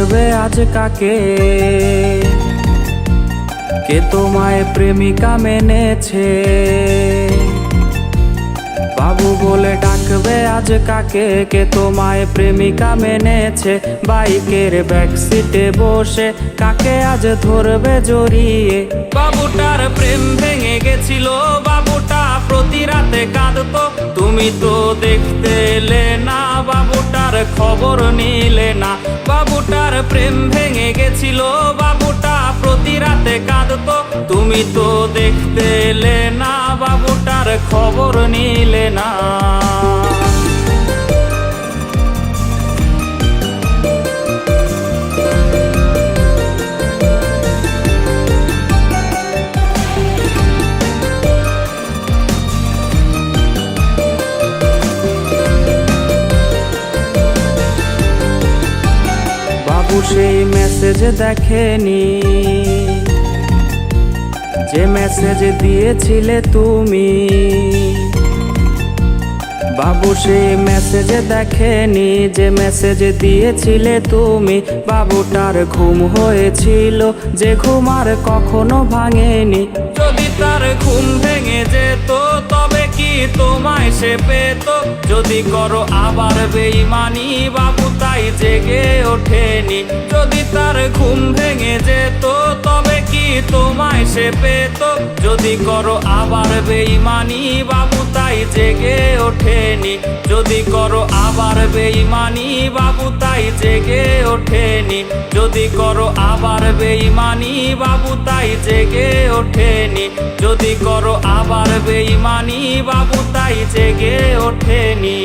ধরবে আজ কাকে? কে তোমায় প্রেমিকা মেনেছে? বাবু বলে ডাকবে আজ কাকে? কে তোমায় প্রেমিকা মেনেছে? বাইকের ব্যাক সিটে বসে কাকে আজ ধরবে জড়িয়ে? বাবুটার প্রেম ভেঙে গেছিল, বাবুটা প্রতি রাতে কাঁদতো, তুমি তো দেখতে এলে না, বাবুটার খবর নিলে না। বাবুটার প্রেম ভেঙে গেছিল, বাবুটা প্রতি রাতে কাঁদতো, তুমি তো দেখতে এলে না, বাবুটার খবর নিলে না। বাবু সেই মেসেজ দেখেনি যে মেসেজ দিয়েছিলে তুমি। বাবু সেই মেসেজ দেখেনি যে মেসেজ দিয়েছিলে তুমি। বাবুটার ঘুম হয়েছিল যে ঘুম আর কখনো ভাঙেনি। যদি তার ঘুম ভেঙে যেত তবে কি তোমায় সে পেত? যদি করো আবার বেঈমানি, বাবু তাই জেগে ওঠেনি। যদি তার ঘুম ভেঙে যেত তবে কি তোমায় সে পেত? যদি করো আবার বেঈমানি, বাবু তাই জেগে ওঠেনি। যদি করো আবার বেঈমানি, বাবু তাই জেগে ওঠেনি। যদি করো আবার বেঈমানি, বাবু তাই জেগে ওঠেনি। যদি করো আবার বেঈমানি, বাবু তাই জেগে ওঠেনি।